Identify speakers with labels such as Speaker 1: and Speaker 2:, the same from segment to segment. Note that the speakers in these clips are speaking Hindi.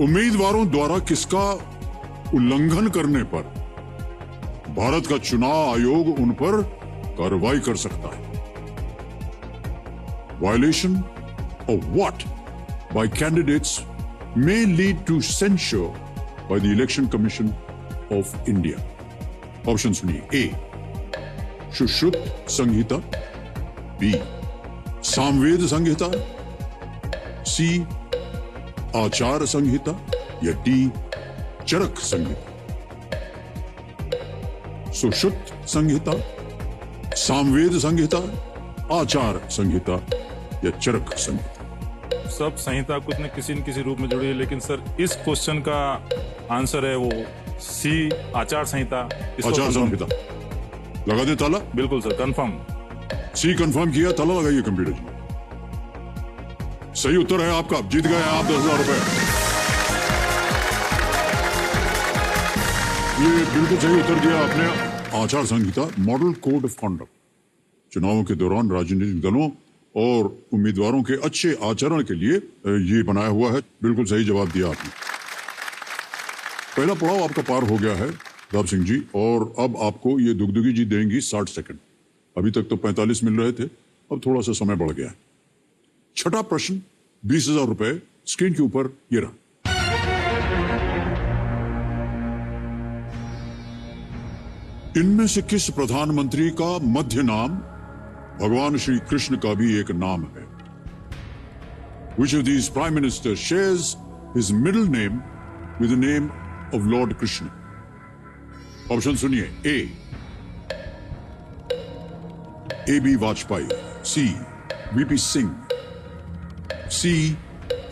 Speaker 1: उम्मीदवारों द्वारा किसका उल्लंघन करने पर भारत का चुनाव आयोग उन पर कार्रवाई कर सकता है? Violation of what bye candidates may lead to censure by the Election Commission of India. Option सुनिए। ए सुश्रुत संहिता, बी सामवेद संहिता, सी आचार संहिता या डी चरक संहिता। सुश्रुत संहिता, सामवेद संहिता, आचार संहिता या चरक संहिता।
Speaker 2: सब संहिता कुछ न किसी रूप में जुड़ी है, लेकिन सर इस क्वेश्चन का आंसर है वो सी आचार संहिता।
Speaker 1: आचार संहिता लगा दे ताला।
Speaker 2: बिल्कुल सर, कंफर्म।
Speaker 1: सी कंफर्म किया, ताला लगाइए कंप्यूटर जी। सही उत्तर है आपका, जीत गए आप 10,000 रुपए। ये बिल्कुल सही उत्तर दिया आपने। आचार संहिता मॉडल कोड ऑफ कंडक्ट चुनावों के दौरान राजनीतिक दलों और उम्मीदवारों के अच्छे आचरण के लिए ये बनाया हुआ है। बिल्कुल सही जवाब दिया आपने। पहला पड़ाव आपका पार हो गया है प्रताप सिंह जी, और अब आपको ये दुगदुगी जी देंगी 60 सेकंड। अभी तक तो 45 मिल रहे थे, अब थोड़ा सा समय बढ़ गया है। छठा प्रश्न 20,000 रुपए स्क्रीन के ऊपर ये रहा। इनमें से किस प्रधानमंत्री का मध्य नाम भगवान श्री कृष्ण का भी एक नाम है? Which of these prime ministers shares his middle name with the name of Lord Krishna? Option सुनिए। A B Vajpayee, C VP Singh, C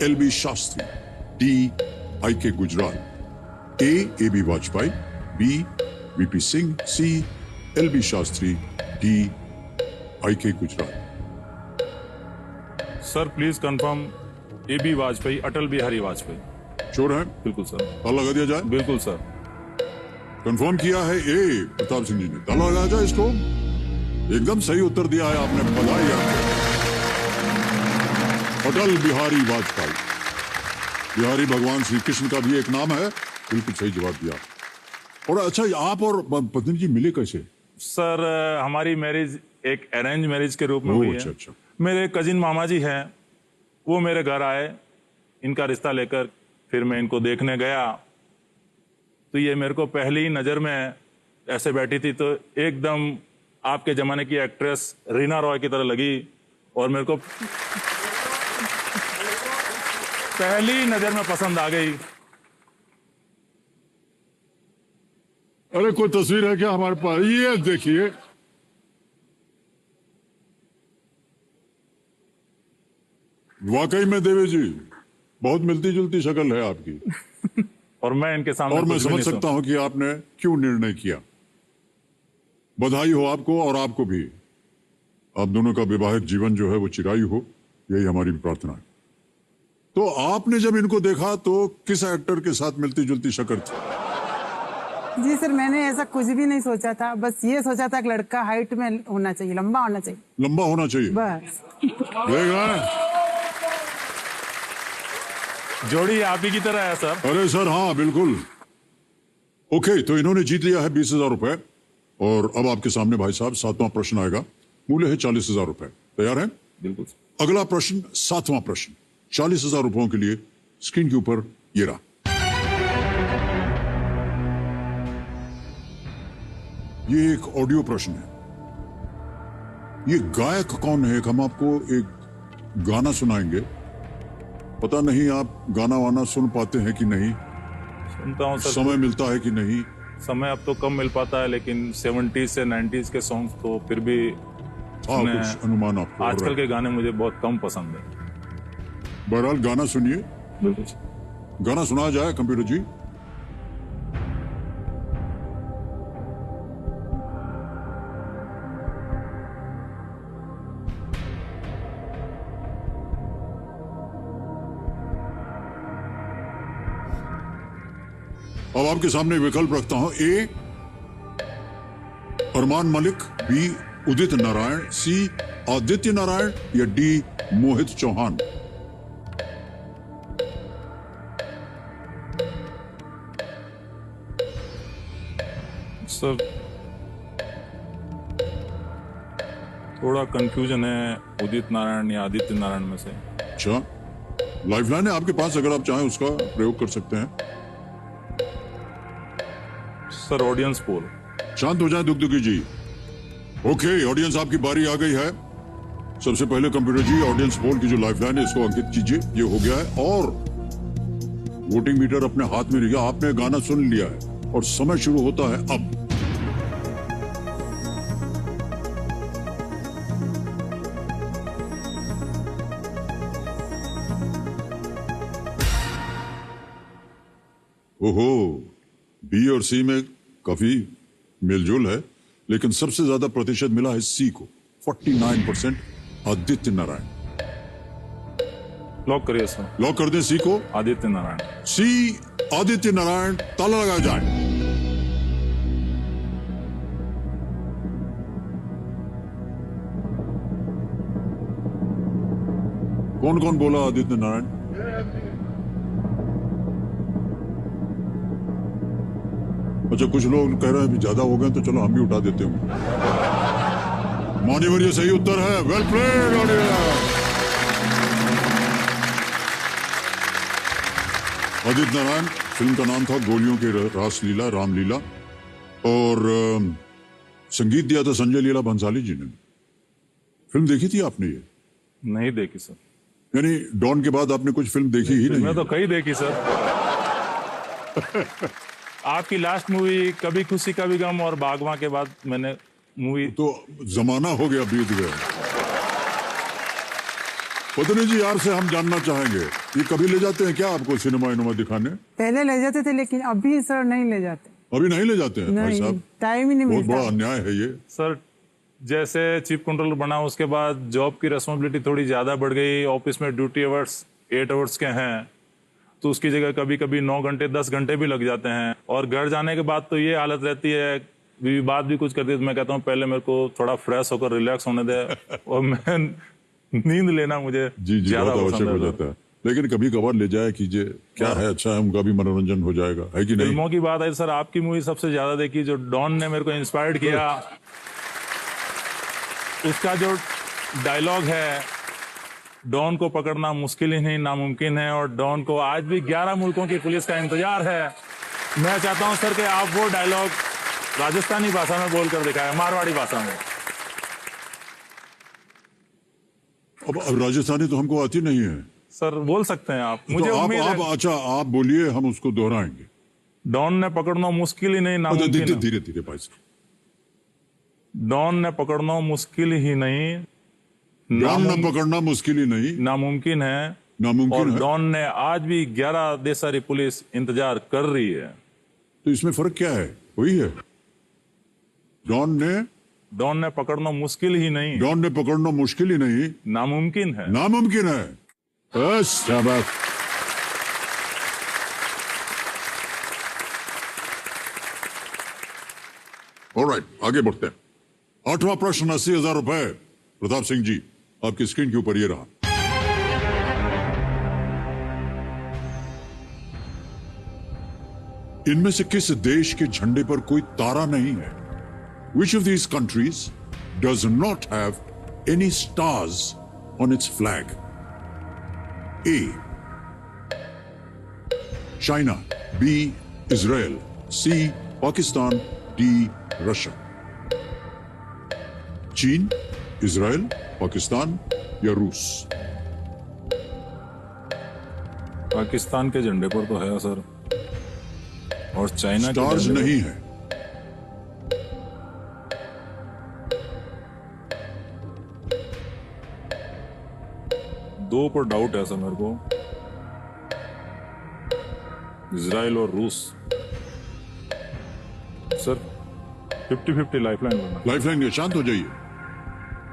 Speaker 1: LB Shastri, D I K Gujral. A B Vajpayee, B VP Singh, C LB Shastri, D I K Gujral.
Speaker 2: Sir please confirm A B Vajpayee, Atal Bihari Vajpayee.
Speaker 1: Sure है?
Speaker 2: बिल्कुल सर।
Speaker 1: ताला लगा दिया जाए?
Speaker 2: बिल्कुल सर।
Speaker 1: कंफर्म किया है ए प्रताप सिंह जी ने। ताला लगाया जाए इसको। एकदम सही उत्तर दिया है आपने, बधाई आपको। अटल बिहारी वाजपेयी, बिहारी भगवान श्री कृष्ण का भी एक नाम है। बिल्कुल सही जवाब दिया। और अच्छा, आप और पत्नी जी मिले कैसे?
Speaker 2: सर हमारी मैरिज एक अरेंज मैरिज के रूप में हुई है।
Speaker 1: अच्छा।
Speaker 2: मेरे कजिन मामा जी हैं, वो मेरे घर आए इनका रिश्ता लेकर, फिर मैं इनको देखने गया तो ये मेरे को पहली नज़र में ऐसे बैठी थी तो एकदम आपके ज़माने की एक्ट्रेस रीना रॉय की तरह लगी, और मेरे को पहली नज़र में पसंद आ गई।
Speaker 1: अरे कोई तस्वीर है क्या हमारे पास? ये देखिए, वाकई में देवी जी बहुत मिलती जुलती शक्ल है आपकी।
Speaker 2: और मैं इनके सामने,
Speaker 1: और मैं समझ सकता हूं कि आपने क्यों निर्णय किया। बधाई हो आपको और आपको भी। आप दोनों का वैवाहिक जीवन जो है वो चिरायु हो, यही हमारी भी प्रार्थना है। तो आपने जब इनको देखा तो किस एक्टर के साथ मिलती जुलती शक्ल थी?
Speaker 3: जी सर, मैंने ऐसा कुछ भी नहीं सोचा था, बस ये सोचा था कि लड़का हाइट में होना चाहिए, लंबा होना चाहिए।
Speaker 1: लंबा होना चाहिए
Speaker 3: बस।
Speaker 1: देखा,
Speaker 2: जोड़ी आप ही की तरह है सर।
Speaker 1: अरे सर हाँ बिल्कुल। ओके, तो इन्होंने जीत लिया है 20,000 रुपए। और अब आपके सामने भाई साहब 7वां प्रश्न आएगा। मूल्य है 40,000 रुपए। तैयार हैं?
Speaker 2: बिल्कुल।
Speaker 1: अगला प्रश्न 7वां प्रश्न 40,000 रुपयों के लिए स्क्रीन के ऊपर ये रहा। ये एक ऑडियो प्रश्न है। ये गायक कौन है? हम आपको एक गाना सुनाएंगे। पता नहीं आप गाना वाना सुन पाते हैं कि नहीं,
Speaker 2: सुनता हूँ सर।
Speaker 1: समय मिलता है कि नहीं?
Speaker 2: समय अब तो कम मिल पाता है, लेकिन 70s से 90s के सॉन्ग तो फिर भी
Speaker 1: कुछ अनुमान आपको?
Speaker 2: आजकल के गाने मुझे बहुत कम पसंद है।
Speaker 1: बहरहाल गाना सुनिए।
Speaker 2: बिल्कुल।
Speaker 1: गाना सुनाया जाए कंप्यूटर जी। अब आपके सामने विकल्प रखता हूं। ए अरमान मलिक, बी उदित नारायण, सी आदित्य नारायण या डी मोहित चौहान।
Speaker 2: सर थोड़ा कंफ्यूजन है उदित नारायण या आदित्य नारायण में से।
Speaker 1: अच्छा, लाइफलाइन है आपके पास, अगर आप चाहें उसका प्रयोग कर सकते हैं।
Speaker 2: Sir audience poll.
Speaker 1: शांत हो जाए दुगदुगी जी। ओके, ऑडियंस आपकी बारी आ गई है। सबसे पहले कंप्यूटर जी ऑडियंस पोल की जो लाइफलाइन है इसको अंकित कीजिए। ये हो गया है और वोटिंग मीटर अपने हाथ में लिया। आपने गाना सुन लिया है और समय शुरू होता है अब। ओहो, बी और सी में काफी मेलजोल है, लेकिन सबसे ज्यादा प्रतिशत मिला है सी को, 49%, आदित्य नारायण।
Speaker 2: लॉक करिए सर।
Speaker 1: लॉक कर दें सी को।
Speaker 2: आदित्य नारायण।
Speaker 1: सी आदित्य नारायण, ताला लगाया जाए। कौन कौन बोला आदित्य नारायण? अच्छा, कुछ लोग कह रहे हैं भी ज्यादा हो गए तो चलो हम भी उठा देते हैं। मान्यवर ये सही उत्तर है। Well played audience. Aditya Narayan film का नाम था गोलियों की रासलीला, रामलीला, और संगीत दिया था संजय लीला भंसाली जी ने। फिल्म देखी थी आपने? ये
Speaker 2: नहीं देखी सर।
Speaker 1: यानी डॉन के बाद आपने कुछ फिल्म देखी ही नहीं?
Speaker 2: मैं तो कई देखी सर। आपकी लास्ट मूवी कभी खुशी कभी गम और बागवां के बाद मैंने मूवी
Speaker 1: तो जमाना हो गया, बीत गया। पत्नी जी यार से हम जानना चाहेंगे, ये कभी ले जाते हैं क्या आपको सिनेमा इनेमा दिखाने?
Speaker 3: पहले ले जाते थे लेकिन अभी सर नहीं ले जाते।
Speaker 1: अभी नहीं ले जाते हैं भाई
Speaker 3: नहीं,
Speaker 1: साहब?
Speaker 3: टाइम ही नहीं
Speaker 1: बहुत
Speaker 3: मिलता।
Speaker 1: बड़ा अन्याय है ये।
Speaker 2: सर जैसे चीफ कंट्रोलर बना उसके बाद जॉब की रिस्पॉन्सिबिलिटी थोड़ी ज्यादा बढ़ गई। ऑफिस में ड्यूटी आवर्स 8 आवर्स के हैं, तो उसकी जगह कभी कभी 9 घंटे 10 घंटे भी लग जाते हैं। और घर जाने के बाद तो ये हालत रहती है, बीवी बात भी कुछ करती है तो मैं कहता हूँ पहले मेरे को थोड़ा फ्रेश होकर रिलैक्स होने दे और मैं नींद लेना मुझे
Speaker 1: जी
Speaker 2: ज्यादा
Speaker 1: बहुत आवश्यक
Speaker 2: पसंद
Speaker 1: हो
Speaker 2: है।
Speaker 1: जाता है, लेकिन कभी कभार ले जाया कीजिए। क्या है, अच्छा है, उनका भी मनोरंजन हो जाएगा, है कि नहीं?
Speaker 2: फिल्मों की बात है सर, आपकी मूवी सबसे ज्यादा देखी, जो डॉन ने मेरे को इंस्पायर्ड किया। उसका जो डायलॉग है, डॉन को पकड़ना मुश्किल ही नहीं नामुमकिन है, और डॉन को आज भी 11 मुल्कों की पुलिस का इंतजार है। मैं चाहता हूं सर कि आप वो डायलॉग राजस्थानी भाषा में बोलकर दिखाएं, मारवाड़ी भाषा में।
Speaker 1: अब राजस्थानी तो हमको आती नहीं है
Speaker 2: सर बोल सकते हैं आप, मुझे
Speaker 1: तो
Speaker 2: उम्मीद है।
Speaker 1: अच्छा आप बोलिए, हम उसको दोहराएंगे।
Speaker 2: डॉन ने पकड़ना मुश्किल ही नहीं
Speaker 1: धीरे
Speaker 2: नामुमकिन है।
Speaker 1: धीरे धीरे भाई साहब।
Speaker 2: डॉन ने पकड़ना मुश्किल ही नहीं
Speaker 1: डॉन न पकड़ना मुश्किल ही नहीं
Speaker 2: नामुमकिन है,
Speaker 1: नामुमकिन
Speaker 2: और
Speaker 1: है।
Speaker 2: डॉन ने आज भी 11 देश सारी पुलिस इंतजार कर रही है।
Speaker 1: तो इसमें फर्क क्या है? वही है,
Speaker 2: डॉन ने पकड़ना मुश्किल ही नहीं
Speaker 1: डॉन ने पकड़ना मुश्किल ही नहीं
Speaker 2: नामुमकिन है।
Speaker 1: नामुमकिन है। बस शाबाश। ऑलराइट, आगे बढ़ते हैं। 8वां प्रश्न 80,000 रुपए। प्रताप सिंह जी, आपकी स्क्रीन के ऊपर ये रहा। इनमें से किस देश के झंडे पर कोई तारा नहीं है? Which of these countries does not have any stars on its flag? A. China, B. Israel, C. Pakistan, D. Russia. चीन, इजराइल, पाकिस्तान या रूस?
Speaker 2: पाकिस्तान के झंडे पर तो है सर, और चाइना के
Speaker 1: स्टार्स
Speaker 2: झंडे पर-
Speaker 1: नहीं है।
Speaker 2: दो पर डाउट है सर मेरे को, इजराइल और रूस। सर 50-50 लाइफलाइन लेना।
Speaker 1: लाइफलाइन है, शांत हो जाइए।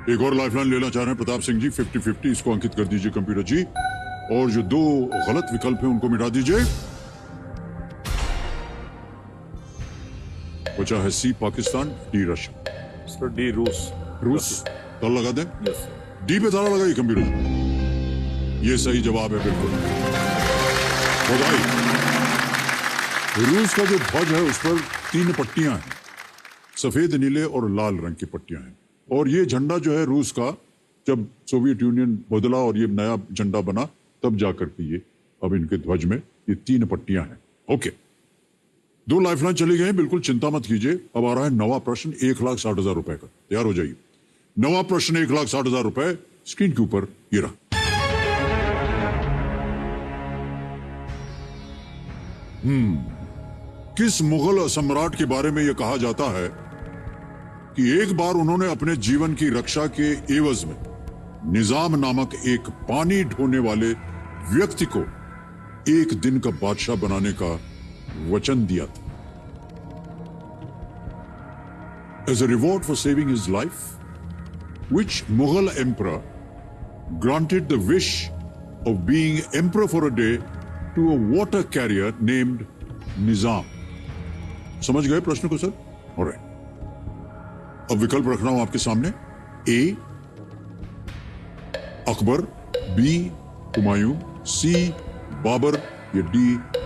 Speaker 1: एक और लाइफलाइन लेना चाह रहे हैं प्रताप सिंह जी। 50-50 इसको अंकित कर दीजिए कंप्यूटर जी, और जो 2 गलत विकल्प हैं उनको मिटा दीजिए। बचा है C Pakistan, D Russia.
Speaker 2: Sir D रूस।
Speaker 1: रूस, ताला लगा दें।
Speaker 2: Yes sir.
Speaker 1: डी पे ताला लगाइए कंप्यूटर जी। ये सही जवाब है, बिल्कुल। बधाई। रूस का जो ध्वज है उस पर 3 पट्टियां हैं, सफेद, नीले और लाल रंग की पट्टियां हैं। और ये झंडा जो है रूस का, जब सोवियत यूनियन बदला और ये नया झंडा बना, तब जाकर के ये अब इनके ध्वज में ये 3 पट्टियां हैं। ओके, 2 लाइफलाइन चली गई, बिल्कुल चिंता मत कीजिए। अब आ रहा है नवा प्रश्न 1,60,000 रुपए का। तैयार हो जाइए। नवा प्रश्न 1,60,000 रुपए स्क्रीन के ऊपर ये रहा। किस मुगल सम्राट के बारे में यह कहा जाता है कि एक बार उन्होंने अपने जीवन की रक्षा के एवज में निजाम नामक एक पानी ढोने वाले व्यक्ति को एक दिन का बादशाह बनाने का वचन दिया था? As a reward for saving his life, which Mughal emperor granted the wish of being emperor for a day to a water carrier named Nizam? समझ गए प्रश्न को सर? ऑलराइट, अब विकल्प रख रहा हूं आपके सामने। ए अकबर, बी हुमायूं, सी बाबर या डी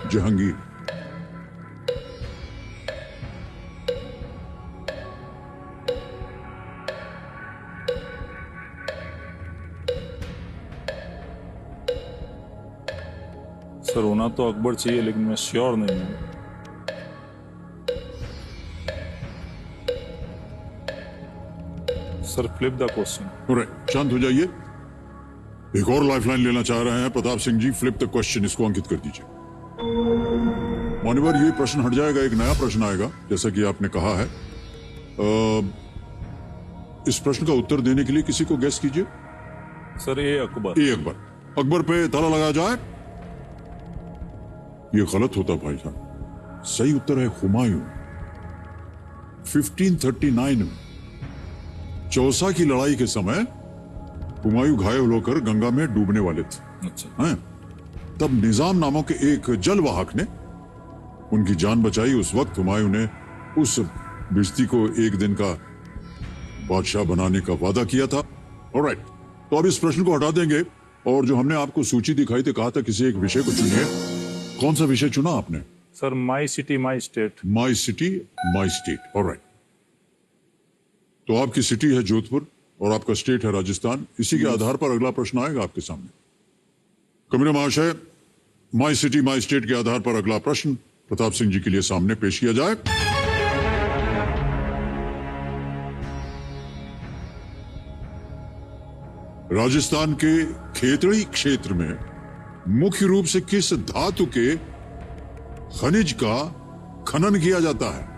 Speaker 1: जहांगीर।
Speaker 2: सर होना तो अकबर चाहिए, लेकिन मैं श्योर नहीं हूं। Sir flip the question.
Speaker 1: Alright, शांत हो जाइए। एक और लाइफलाइन लेना चाह रहे हैं Pratap Singh ji. Flip the question, इसको अंकित कर दीजिए। मान्यवर, ये प्रश्न हट जाएगा, एक नया प्रश्न आएगा जैसा कि आपने कहा है। इस प्रश्न का उत्तर देने के लिए किसी को गेस कीजिए।
Speaker 2: सर ए अकबर।
Speaker 1: ए अकबर। अकबर पे ताला लगाया जाए। ये गलत होता भाई साहब। सही उत्तर है हुमायूं। 1539 में चौसा की लड़ाई के समय हुमायूं घायल होकर गंगा में डूबने वाले थे।
Speaker 2: अच्छा।
Speaker 1: हैं? तब निजाम नामक एक जलवाहक ने उनकी जान बचाई। उस वक्त हुमायूं ने उस भिश्ती को एक दिन का बादशाह बनाने का वादा किया था। ऑलराइट, तो अब इस प्रश्न को हटा देंगे और जो हमने आपको सूची दिखाई थी, कहा था किसी एक विषय को चुनिए। कौन सा विषय चुना आपने?
Speaker 2: Sir my city my state.
Speaker 1: My city my state. Alright, तो आपकी सिटी है जोधपुर और आपका स्टेट है राजस्थान। इसी के आधार पर अगला प्रश्न आएगा आपके सामने। कमरे महाशय, माई सिटी माई स्टेट के आधार पर अगला प्रश्न प्रताप सिंह जी के लिए सामने पेश किया जाए। राजस्थान के खेतड़ी क्षेत्र में मुख्य रूप से किस धातु के खनिज का खनन किया जाता है?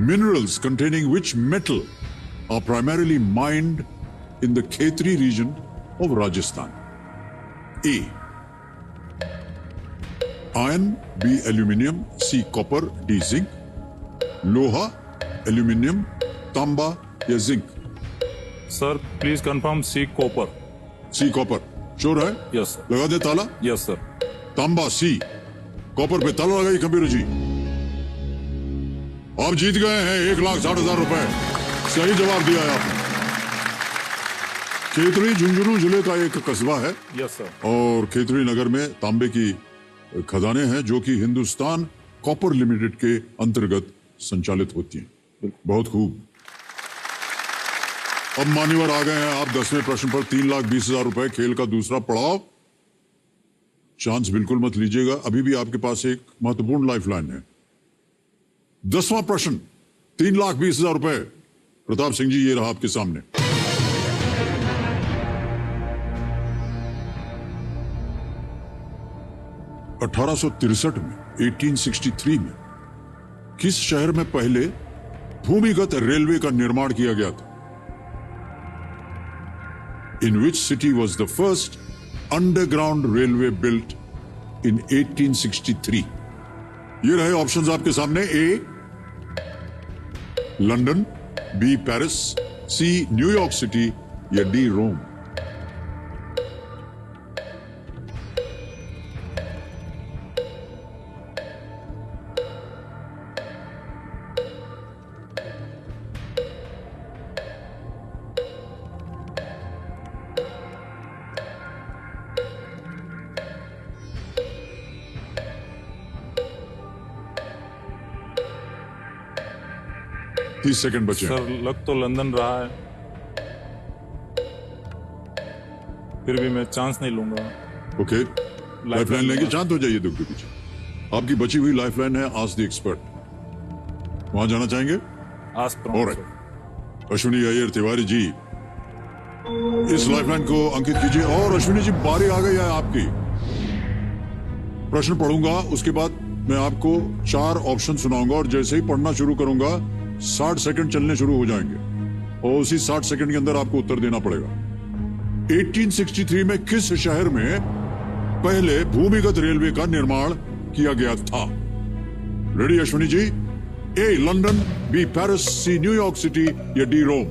Speaker 1: Minerals containing which metal are primarily mined in the Khetri region of Rajasthan? A. Iron, B. Aluminium, C. Copper, D. Zinc. लोहा, aluminium, तांबा या zinc?
Speaker 2: Sir please confirm C copper.
Speaker 1: C. Copper. Sure है?
Speaker 2: Yes sir.
Speaker 1: लगा दे ताला?
Speaker 2: Yes sir.
Speaker 1: तांबा C, कॉपर पे ताला लगाइए कंप्यूटर जी। आप जीत गए हैं 1,60,000 रुपए। सही जवाब दिया है आपने। खेतड़ी झुंझुनू जिले का एक कस्बा है।
Speaker 2: Yes sir.
Speaker 1: और खेतड़ी नगर में तांबे की खदानें हैं जो कि हिंदुस्तान कॉपर लिमिटेड के अंतर्गत संचालित होती हैं। बहुत खूब। अब मान्यवर आ गए हैं आप 10वें प्रश्न पर। 3,20,000 रुपए खेल का दूसरा पड़ाव। चांस बिल्कुल मत लीजिएगा, अभी भी आपके पास एक महत्वपूर्ण लाइफलाइन है। 10वां प्रश्न 3,20,000 रुपए। प्रताप सिंह जी, ये रहा आपके सामने। (1863) में 1863 में किस शहर में पहले भूमिगत रेलवे का निर्माण किया गया था? In which city was the first underground railway built in 1863? ये रहे ऑप्शंस आपके सामने। A London, B Paris, C New York city या डी रोम? 30 सेकंड बचे हैं।
Speaker 2: सर लग तो लंदन रहा है, फिर भी मैं चांस नहीं लूंगा।
Speaker 1: ओके, लाइफलाइन लेंगे, शांत हो जाइए दुगदुगी जी। आपकी बची हुई लाइफलाइन है आस्क द एक्सपर्ट। वहां जाना चाहेंगे?
Speaker 2: आस्क
Speaker 1: ऑलराइट, अश्विनी अय्यर तिवारी जी इस लाइफलाइन को अंकित कीजिए। और अश्विनी जी बारी आ गई है आपकी। प्रश्न पढ़ूंगा, उसके बाद मैं आपको 4 ऑप्शन सुनाऊंगा और जैसे ही पढ़ना शुरू करूंगा 60 सेकंड चलने शुरू हो जाएंगे और उसी 60 सेकंड के अंदर आपको उत्तर देना पड़ेगा। 1863 में किस शहर में पहले भूमिगत रेलवे का निर्माण किया गया था? Ready Ashwini ji? A London, B Paris, C New York city या डी रोम?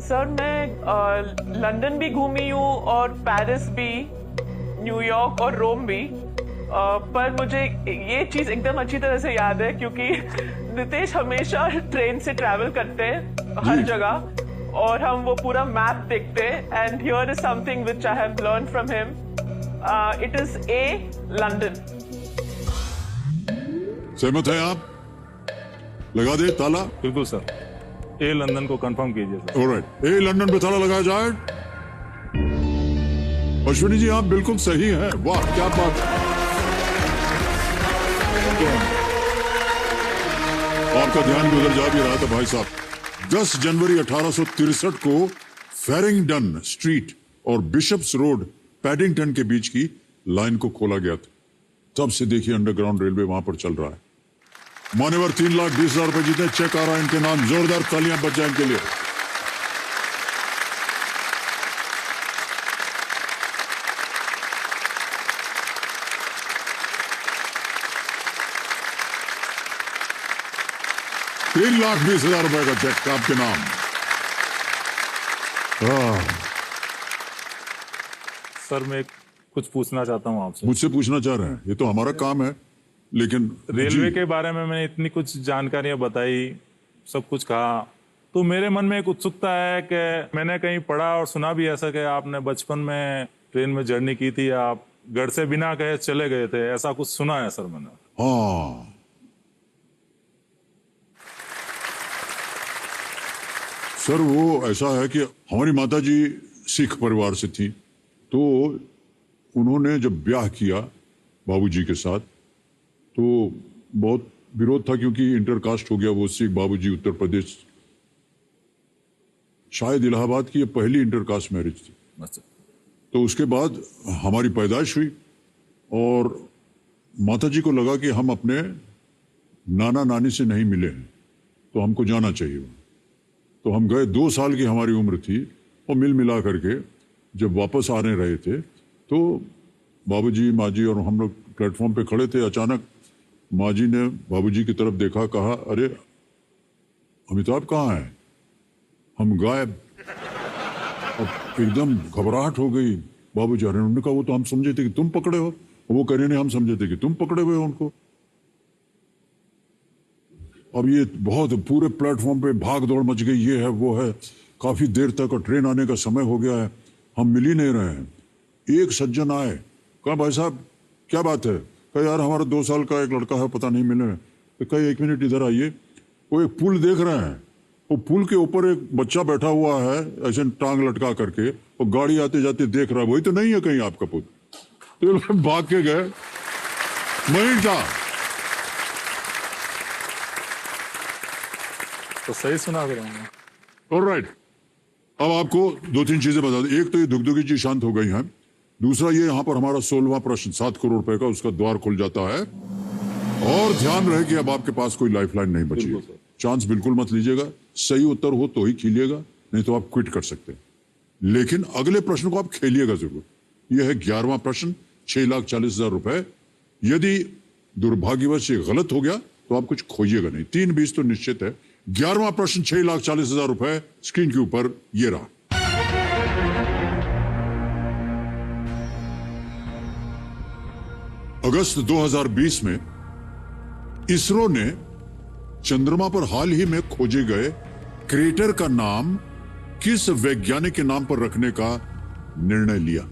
Speaker 4: सर मैं लंदन भी घूमी हूँ और पेरिस भी, न्यूयॉर्क और रोम भी, पर मुझे ये चीज एकदम अच्छी तरह से याद है क्योंकि नितेश हमेशा ट्रेन से ट्रैवल करते हैं हर जगह और हम वो पूरा मैप देखते हैं। And here is something which I have learn from him, it is a London.
Speaker 1: सहमत है आप? लगा दे ताला?
Speaker 2: बिल्कुल सर, ए लंदन को कंफर्म कीजिए सर।
Speaker 1: ऑलराइट, ए लंदन पे ताला लगाया जाए। अश्विनी जी आप बिल्कुल सही हैं। वाह क्या बात है, आपका ध्यान भी उधर जा भी रहा था भाई साहब। 10 जनवरी 1863 को फेरिंगडन स्ट्रीट और बिशप्स रोड पैडिंगटन के बीच की लाइन को खोला गया था। तब से देखिए अंडरग्राउंड रेलवे वहां पर चल रहा है। मान्यवर 3,20,000 रुपए जीते, चेक आ रहा है इनके नाम। जोरदार तालियां बच जाए इनके लिए। $3,20,000 रुपए का चेक आपके नाम।
Speaker 2: सर मैं कुछ पूछना चाहता हूँ आपसे।
Speaker 1: मुझसे पूछना चाह रहे हैं? ये तो हमारा काम है, लेकिन
Speaker 2: रेलवे के बारे में मैंने इतनी कुछ जानकारियां बताई, सब कुछ कहा, तो मेरे मन में एक उत्सुकता है कि मैंने कहीं पढ़ा और सुना भी ऐसा कि आपने बचपन में ट्रेन में जर्नी की थी, आप घर से बिना कहे चले गए थे, ऐसा कुछ सुना है सर मैंने।
Speaker 1: हाँ, सर वो ऐसा है कि हमारी माताजी सिख परिवार से थी, तो उन्होंने जब ब्याह किया बाबूजी के साथ तो बहुत विरोध था क्योंकि इंटरकास्ट हो गया। वो सिख बाबूजी उत्तर प्रदेश, शायद इलाहाबाद की ये पहली इंटरकास्ट मैरिज थी। तो उसके बाद हमारी पैदाइश हुई और माताजी को लगा कि हम अपने नाना नानी से नहीं मिले हैं तो हमको जाना चाहिए। तो हम गए, 2 साल की हमारी उम्र थी और मिल मिला करके जब वापस आने रहे थे तो बाबूजी माँ जी और हम लोग प्लेटफॉर्म पे खड़े थे। अचानक माँ जी ने बाबूजी की तरफ देखा, कहा अरे अमिताभ कहाँ है, हम गायब। अब एकदम घबराहट हो गई बाबूजी। अरे उन्होंने कहा वो तो हम समझे थे कि तुम पकड़े हो, वो कह रहे नहीं हम समझे थे कि तुम पकड़े हुए हो उनको। अब ये बहुत पूरे प्लेटफॉर्म पे भाग दौड़ मच गई, ये है वो है, काफी देर तक और ट्रेन आने का समय हो गया है, हम मिल ही नहीं रहे हैं। एक सज्जन आए, कहा भाई साहब क्या बात है? कहा यार हमारा 2 साल का एक लड़का है, पता नहीं मिले। तो कहा 1 मिनट इधर आइए, वो एक पुल देख रहे हैं, वो पुल के ऊपर एक बच्चा बैठा हुआ है ऐसे टांग लटका करके, वो गाड़ी आते जाते देख रहा है, वही तो नहीं है कहीं आपका पुत्र? तो लोग भाग के गए, वही था।
Speaker 2: तो सही सुना कर
Speaker 1: ऑलराइट, अब आपको 2-3 चीजें बता दें। एक तो ये दुगदुगी जी शांत हो गई हैं, दूसरा ये यहाँ पर हमारा 16वां प्रश्न 7 करोड़ रुपए का, उसका द्वार खुल जाता है। और ध्यान रहे कि अब आपके पास कोई लाइफलाइन नहीं बची है। चांस बिल्कुल मत लीजिएगा, सही उत्तर हो तो ही खिलिएगा, नहीं तो आप क्विट कर सकते हैं। लेकिन अगले प्रश्न को आप खेलिएगा जरूर। यह है 11वां प्रश्न, 6,40,000 रुपए। यदि दुर्भाग्यवश ये गलत हो गया तो आप कुछ खोइएगा नहीं, 3-20 तो निश्चित है। 11वां प्रश्न 6,40,000 रुपए स्क्रीन के ऊपर ये रहा। अगस्त 2020 में इसरो ने चंद्रमा पर हाल ही में खोजे गए क्रेटर का नाम किस वैज्ञानिक के नाम पर रखने का निर्णय लिया?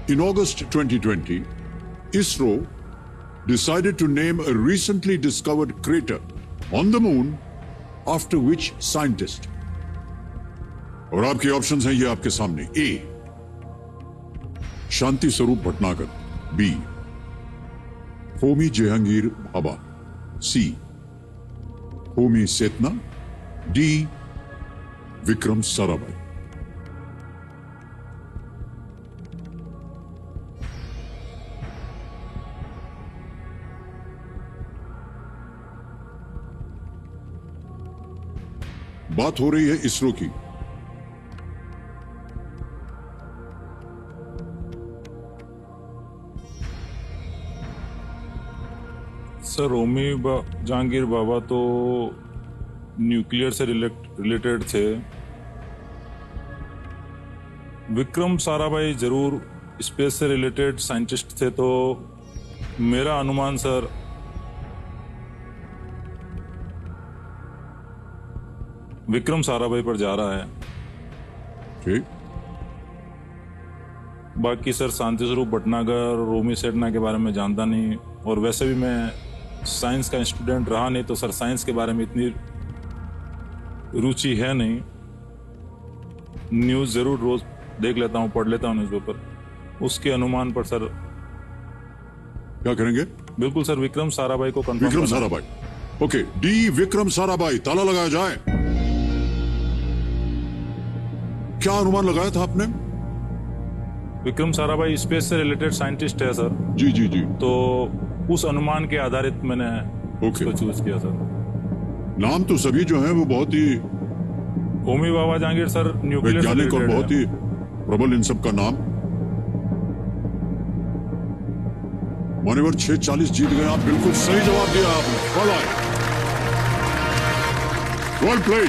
Speaker 1: इन अगस्त 2020 ISRO decided to name a recently discovered crater on the moon after which scientist? और आपके ऑप्शंस हैं ये आपके सामने। ए शांति स्वरूप भटनागर, बी होमी जहांगीर भाभा, सी होमी सेतना, डी विक्रम साराभाई। बात हो रही है इसरो की।
Speaker 2: सर जहांगीर बाबा तो न्यूक्लियर से रिलेटेड थे। विक्रम साराभाई जरूर स्पेस से रिलेटेड साइंटिस्ट थे, तो मेरा अनुमान सर विक्रम साराभाई पर जा रहा है।
Speaker 1: ठीक।
Speaker 2: बाकी सर शांति स्वरूप भटनागर, रोमी सेठना के बारे में जानता नहीं, और वैसे भी मैं साइंस का स्टूडेंट रहा नहीं, तो सर साइंस के बारे में इतनी रुचि है नहीं। न्यूज़ जरूर रोज देख लेता हूँ, पढ़ लेता हूँ न्यूज़पेपर, उसके अनुमान पर सर
Speaker 1: क्या करेंगे?
Speaker 2: बिल्कुल सर विक्रम साराभाई को कंफर्म
Speaker 1: विक्रम
Speaker 2: करना।
Speaker 1: साराभाई। Okay, D Vikram Sarabhai. ताला लगाया जाए। क्या अनुमान लगाया था आपने?
Speaker 2: विक्रम साराभाई स्पेस से रिलेटेड साइंटिस्ट है सर।
Speaker 1: जी जी जी।
Speaker 2: तो उस अनुमान के आधारित मैंने
Speaker 1: ओके।
Speaker 2: उसको चूज किया सर।
Speaker 1: नाम तो सभी जो है वो बहुत ही
Speaker 2: होमी बाबा जहांगीर सर न्यूक्लियर से
Speaker 1: वैज्ञानिक और
Speaker 2: related
Speaker 1: बहुत
Speaker 2: है।
Speaker 1: ही प्रबल इन सब का नाम। मान्यवर 640 जीत गए आप। बिल्कुल सही जवाब दिया आपने। Well played.